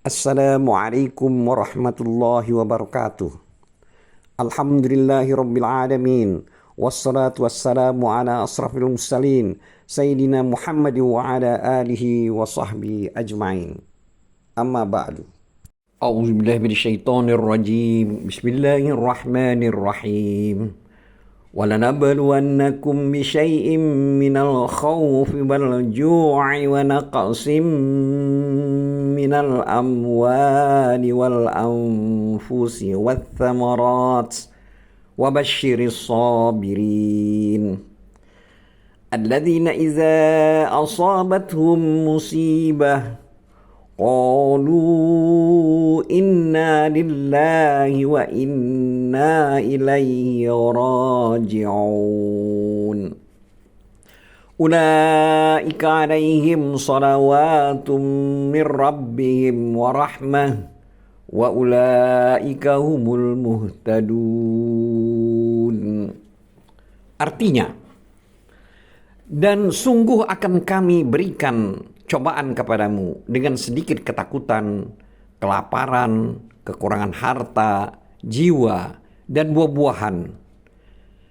Assalamualaikum warahmatullahi wabarakatuh. Alhamdulillahi rabbil alamin. Wassalatu wassalamu ala asrafil mursalin Sayyidina Muhammad wa ala alihi wa sahbihi ajma'in. Amma ba'du. A'udzu billahi minasyaitonir rajim. Bismillahirrahmanirrahim. وَلَنَبْلُوَنَّكُمْ بِشَيْءٍ مِّنَ الْخَوْفِ وَالْجُوعِ وَنَقْصٍ مِّنَ الْأَمْوَالِ وَالْأَنفُسِ وَالثَّمَرَاتِ وَبَشِّرِ الصَّابِرِينَ الَّذِينَ إِذَا أَصَابَتْهُم مُّصِيبَةٌ قالوا إنا لله وإنا إليه راجعون أولئك عليهم صلوات من ربهم ورحمة وأولئك هم المهتدون. Artinya, dan sungguh akan kami berikan cobaan kepadamu dengan sedikit ketakutan, kelaparan, kekurangan harta, jiwa, dan buah-buahan.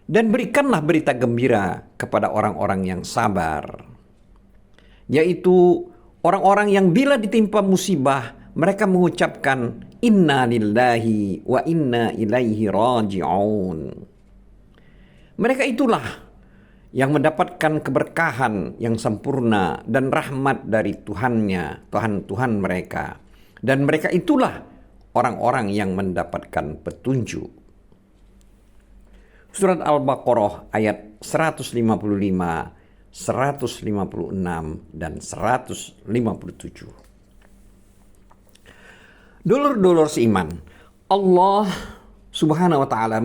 Dan berikanlah berita gembira kepada orang-orang yang sabar, yaitu orang-orang yang bila ditimpa musibah, mereka mengucapkan inna lillahi wa inna ilaihi raji'un. Mereka itulah yang mendapatkan keberkahan yang sempurna dan rahmat dari Tuhannya, Tuhan mereka. Dan mereka itulah orang-orang yang mendapatkan petunjuk. Surat Al-Baqarah ayat 155, 156, dan 157. Dulur-dulur seiman, Allah Subhanahu wa ta'ala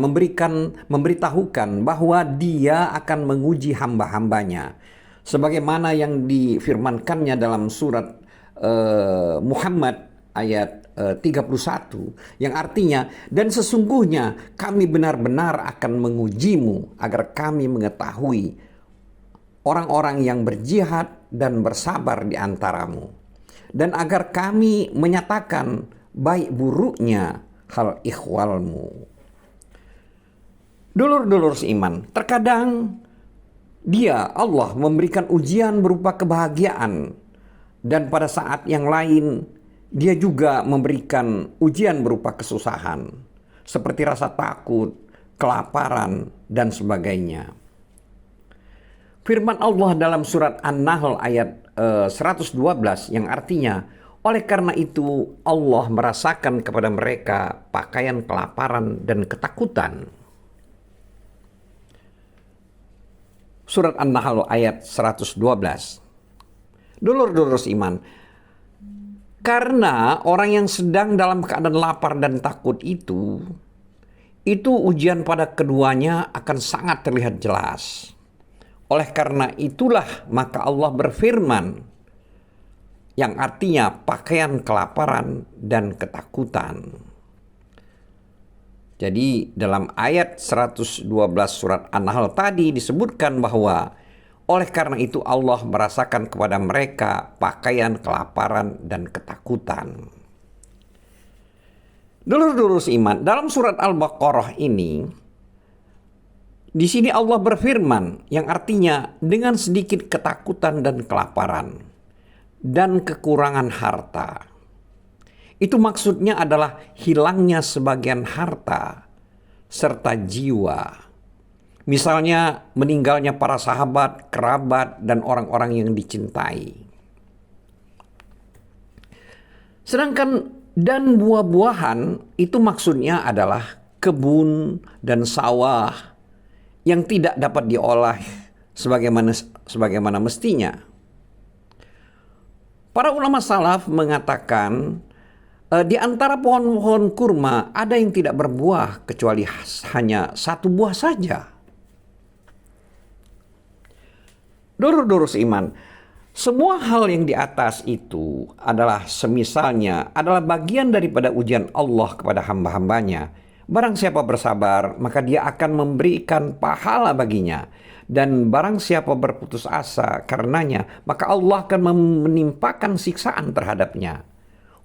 memberitahukan bahwa Dia akan menguji hamba-hambanya sebagaimana yang difirmankannya dalam surat Muhammad ayat 31, yang artinya, dan sesungguhnya kami benar-benar akan mengujimu agar kami mengetahui orang-orang yang berjihad dan bersabar di antaramu, dan agar kami menyatakan baik buruknya hal ikhwalmu. Dulur-dulur seiman, terkadang Allah memberikan ujian berupa kebahagiaan, dan pada saat yang lain Dia juga memberikan ujian berupa kesusahan seperti rasa takut, kelaparan, dan sebagainya. Firman Allah dalam surat An-Nahl ayat 112 yang artinya, oleh karena itu Allah merasakan kepada mereka pakaian kelaparan dan ketakutan. Surat An-Nahl ayat 112. Dulur-dulur iman, karena orang yang sedang dalam keadaan lapar dan takut itu ujian pada keduanya akan sangat terlihat jelas. Oleh karena itulah maka Allah berfirman, yang artinya pakaian kelaparan dan ketakutan. Jadi dalam ayat 112 surat An-Nahl tadi disebutkan bahwa oleh karena itu Allah merasakan kepada mereka pakaian kelaparan dan ketakutan. Dulur-dulur seiman, dalam surat Al-Baqarah ini, di sini Allah berfirman yang artinya dengan sedikit ketakutan dan kelaparan dan kekurangan harta. Itu maksudnya adalah hilangnya sebagian harta serta jiwa. Misalnya meninggalnya para sahabat, kerabat, dan orang-orang yang dicintai. Sedangkan dan buah-buahan itu maksudnya adalah kebun dan sawah yang tidak dapat diolah sebagaimana mestinya. Para ulama salaf mengatakan di antara pohon-pohon kurma ada yang tidak berbuah kecuali hanya satu buah saja. Dulur-dulur seiman, semua hal yang di atas itu adalah semisalnya adalah bagian daripada ujian Allah kepada hamba-hambanya. Barang siapa bersabar, maka Dia akan memberikan pahala baginya. Dan barang siapa berputus asa karenanya, maka Allah akan menimpakan siksaan terhadapnya.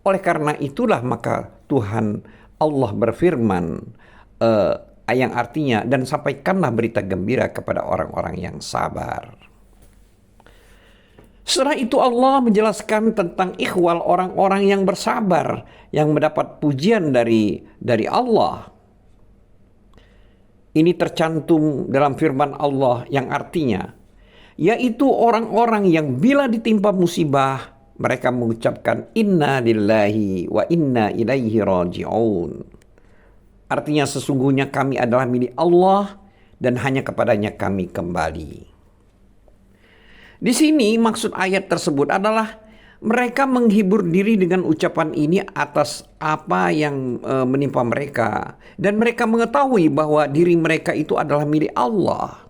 Oleh karena itulah maka Tuhan Allah berfirman, yang artinya, dan sampaikanlah berita gembira kepada orang-orang yang sabar. Setelah itu Allah menjelaskan tentang ikhwal, orang-orang yang bersabar, yang mendapat pujian dari Allah. Ini tercantum dalam firman Allah yang artinya, yaitu orang-orang yang bila ditimpa musibah, mereka mengucapkan inna lillahi wa inna ilaihi raji'un. Artinya sesungguhnya kami adalah milik Allah dan hanya kepadanya kami kembali. Di sini maksud ayat tersebut adalah mereka menghibur diri dengan ucapan ini atas apa yang menimpa mereka. Dan mereka mengetahui bahwa diri mereka itu adalah milik Allah.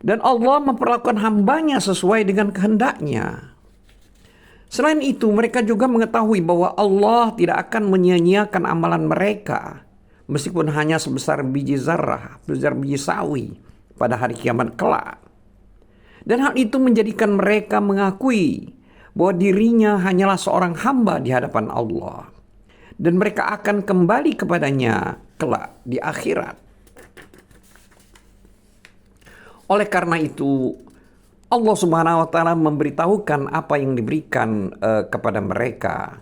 Dan Allah memperlakukan hambanya sesuai dengan kehendaknya. Selain itu mereka juga mengetahui bahwa Allah tidak akan menyia-nyiakan amalan mereka. Meskipun hanya sebesar biji zarah, sebesar biji sawi pada hari kiamat kelak. Dan hal itu menjadikan mereka mengakui bahwa dirinya hanyalah seorang hamba di hadapan Allah. Dan mereka akan kembali kepadanya kelak di akhirat. Oleh karena itu, Allah Subhanahu wa Ta'ala memberitahukan apa yang diberikan kepada mereka,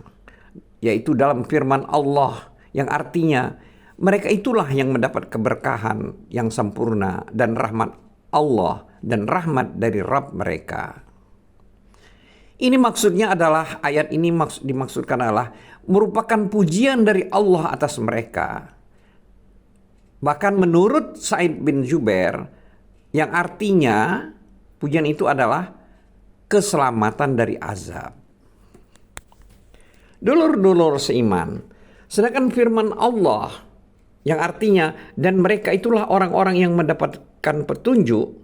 yaitu dalam firman Allah yang artinya mereka itulah yang mendapat keberkahan yang sempurna dan rahmat Allah dan rahmat dari Rabb mereka. Ini maksudnya adalah, ayat ini dimaksudkan adalah merupakan pujian dari Allah atas mereka. Bahkan menurut Sa'id bin Jubair, yang artinya pujian itu adalah keselamatan dari azab. Dulur-dulur seiman, sedangkan firman Allah yang artinya dan mereka itulah orang-orang yang mendapatkan petunjuk,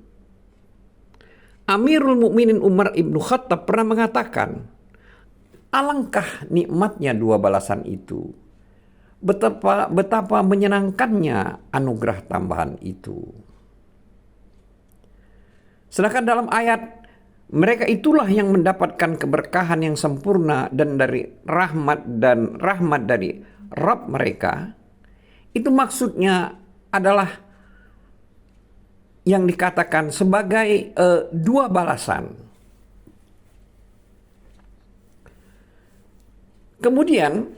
Amirul Mukminin Umar ibnu Khattab pernah mengatakan, alangkah nikmatnya dua balasan itu. Betapa menyenangkannya anugerah tambahan itu. Sedangkan dalam ayat, mereka itulah yang mendapatkan keberkahan yang sempurna dan dari rahmat dari Rabb mereka. Itu maksudnya adalah yang dikatakan sebagai dua balasan. Kemudian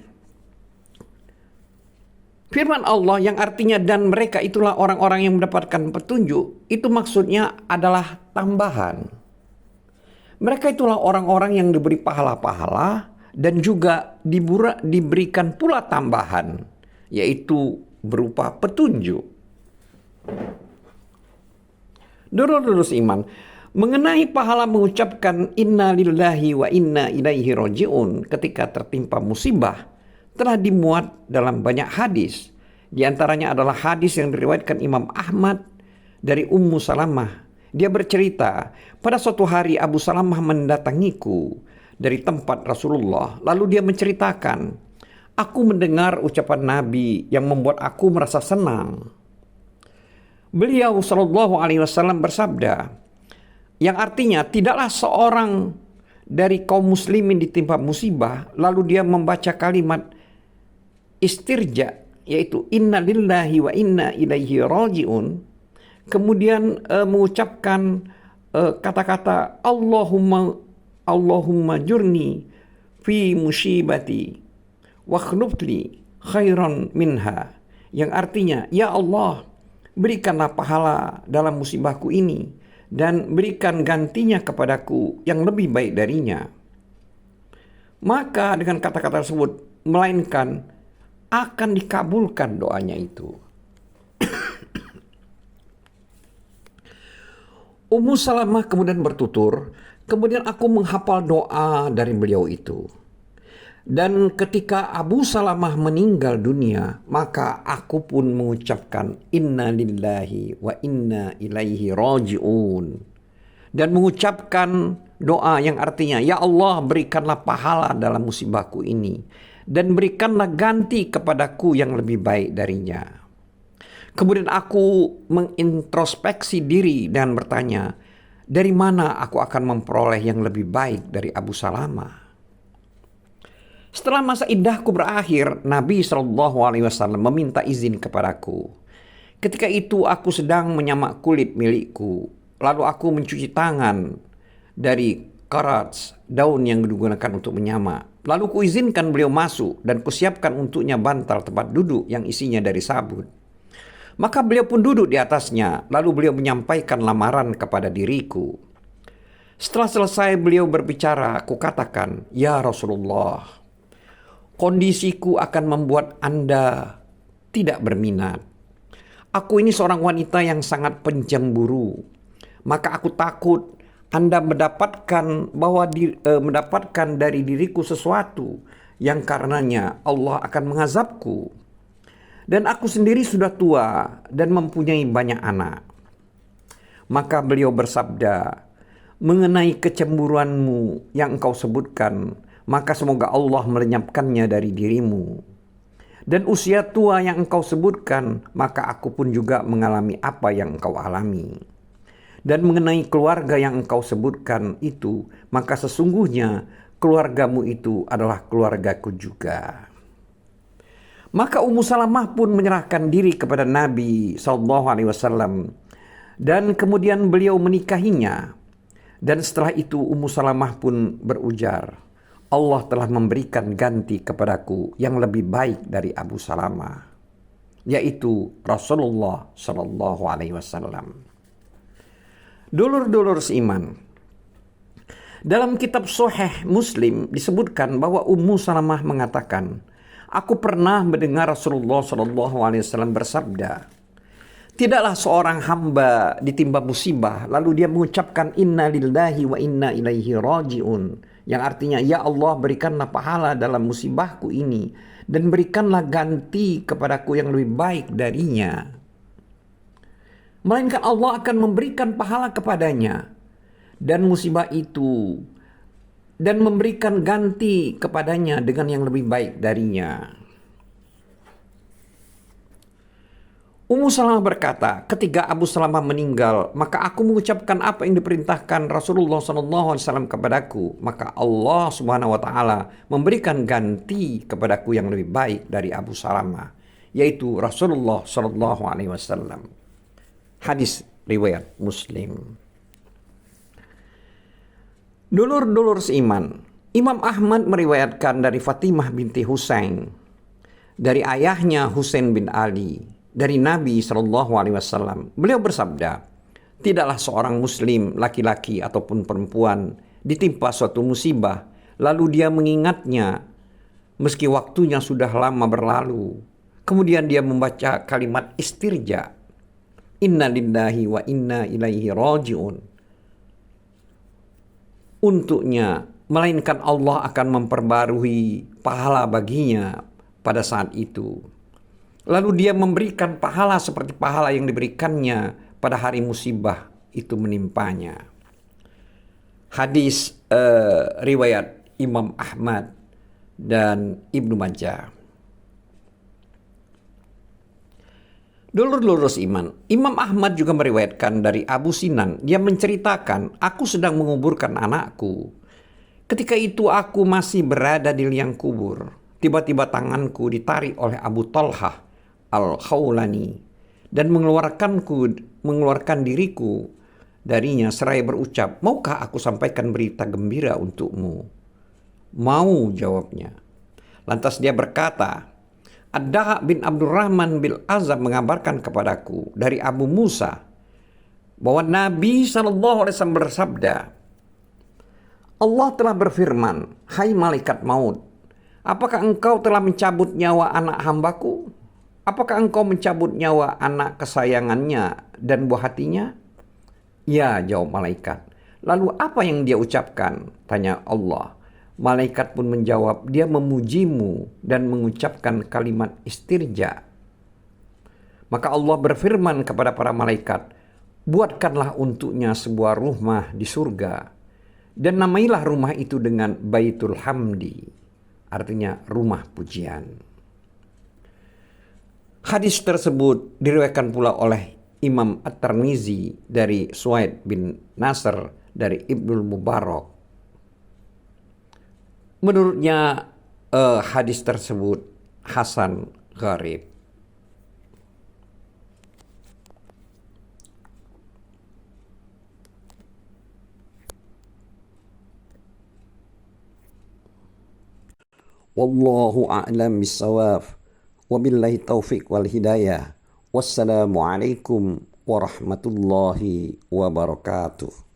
firman Allah yang artinya dan mereka itulah orang-orang yang mendapatkan petunjuk, itu maksudnya adalah tambahan. Mereka itulah orang-orang yang diberi pahala-pahala dan juga diberikan pula tambahan, yaitu berupa petunjuk. Dulur-dulur iman, mengenai pahala mengucapkan inna lillahi wa inna ilaihi raji'un ketika tertimpa musibah telah dimuat dalam banyak hadis. Di antaranya adalah hadis yang diriwayatkan Imam Ahmad dari Ummu Salamah. Dia bercerita, pada suatu hari Abu Salamah mendatangiku dari tempat Rasulullah. Lalu dia menceritakan, aku mendengar ucapan Nabi yang membuat aku merasa senang. Beliau Shallallahu Alaihi Wasallam bersabda, yang artinya tidaklah seorang dari kaum muslimin ditimpa musibah lalu dia membaca kalimat istirja, yaitu inna lillahi wa inna ilaihi raji'un, kemudian mengucapkan kata-kata Allahumma jurni fi musibati wa khnufli khairan minha, yang artinya ya Allah, berikanlah pahala dalam musibahku ini dan berikan gantinya kepadaku yang lebih baik darinya. Maka dengan kata-kata tersebut melainkan akan dikabulkan doanya itu. Ummu Salamah kemudian bertutur, kemudian aku menghafal doa dari beliau itu. Dan ketika Abu Salamah meninggal dunia, maka aku pun mengucapkan inna lillahi wa inna ilaihi raji'un. Dan mengucapkan doa yang artinya, ya Allah berikanlah pahala dalam musibahku ini. Dan berikanlah ganti kepadaku yang lebih baik darinya. Kemudian aku mengintrospeksi diri dan bertanya, dari mana aku akan memperoleh yang lebih baik dari Abu Salamah? Setelah masa iddahku berakhir, Nabi SAW meminta izin kepadaku. Ketika itu aku sedang menyamak kulit milikku. Lalu aku mencuci tangan dari karats, daun yang digunakan untuk menyamak. Lalu kuizinkan beliau masuk dan kusiapkan untuknya bantal tempat duduk yang isinya dari sabut. Maka beliau pun duduk di atasnya. Lalu beliau menyampaikan lamaran kepada diriku. Setelah selesai beliau berbicara, aku katakan, "Ya Rasulullah, kondisiku akan membuat Anda tidak berminat. Aku ini seorang wanita yang sangat pencemburu. Maka aku takut Anda mendapatkan dari diriku sesuatu yang karenanya Allah akan mengazabku. Dan aku sendiri sudah tua dan mempunyai banyak anak." Maka beliau bersabda, "Mengenai kecemburuanmu yang engkau sebutkan, maka semoga Allah melenyapkannya dari dirimu. Dan usia tua yang engkau sebutkan, maka aku pun juga mengalami apa yang engkau alami. Dan mengenai keluarga yang engkau sebutkan itu, maka sesungguhnya keluargamu itu adalah keluargaku juga." Maka Ummu Salamah pun menyerahkan diri kepada Nabi SAW dan kemudian beliau menikahinya. Dan setelah itu Ummu Salamah pun berujar, "Allah telah memberikan ganti kepadaku yang lebih baik dari Abu Salamah, yaitu Rasulullah SAW." Dulur-dulur seiman, dalam kitab Sahih Muslim disebutkan bahwa Ummu Salamah mengatakan, "Aku pernah mendengar Rasulullah SAW bersabda, tidaklah seorang hamba ditimpa musibah lalu dia mengucapkan inna lillahi wa inna ilaihi raji'un, yang artinya ya Allah berikanlah pahala dalam musibahku ini dan berikanlah ganti kepadaku yang lebih baik darinya, melainkan Allah akan memberikan pahala kepadanya dan musibah itu dan memberikan ganti kepadanya dengan yang lebih baik darinya." Ummu Salamah berkata, "Ketika Abu Salamah meninggal, maka aku mengucapkan apa yang diperintahkan Rasulullah SAW kepadaku. Maka Allah Subhanahu Wa Taala memberikan ganti kepadaku yang lebih baik dari Abu Salamah, yaitu Rasulullah SAW." Hadis riwayat Muslim. Dulur-dulur seiman, Imam Ahmad meriwayatkan dari Fatimah binti Husain, dari ayahnya Husain bin Ali, dari Nabi SAW. Beliau bersabda, "Tidaklah seorang muslim laki-laki ataupun perempuan ditimpa suatu musibah lalu dia mengingatnya meski waktunya sudah lama berlalu. Kemudian dia membaca kalimat istirja, inna lillahi wa inna ilaihi raji'un, untuknya, melainkan Allah akan memperbarui pahala baginya pada saat itu. Lalu dia memberikan pahala seperti pahala yang diberikannya pada hari musibah itu menimpanya." Hadis riwayat Imam Ahmad dan Ibnu Majah. Dulur-dulur iman, Imam Ahmad juga meriwayatkan dari Abu Sinan. Dia menceritakan, "Aku sedang menguburkan anakku. Ketika itu aku masih berada di liang kubur. Tiba-tiba tanganku ditarik oleh Abu Talhah Al-Khawlani dan mengeluarkan diriku darinya seraya berucap, 'Maukah aku sampaikan berita gembira untukmu?' 'Mau,' jawabnya. Lantas dia berkata, 'Ad-Daha bin Abdurrahman bin Azab mengabarkan kepadaku dari Abu Musa bahwa Nabi SAW bersabda, Allah telah berfirman, hai malaikat maut, apakah engkau telah mencabut nyawa anak hambaku? Apakah engkau mencabut nyawa anak kesayangannya dan buah hatinya? Ya, jawab malaikat. Lalu apa yang dia ucapkan? Tanya Allah. Malaikat pun menjawab, dia memujimu dan mengucapkan kalimat istirja. Maka Allah berfirman kepada para malaikat, buatkanlah untuknya sebuah rumah di surga dan namailah rumah itu dengan Baitul Hamdi, artinya rumah pujian. Hadis tersebut diriwayatkan pula oleh Imam At-Tirmizi dari Suaid bin Nasr dari Ibnul Mubarak. Menurutnya hadis tersebut hasan gharib. Wallahu a'lam bissawab. Wabillahi taufiq wal hidayah. Wassalamualaikum warahmatullahi wabarakatuh.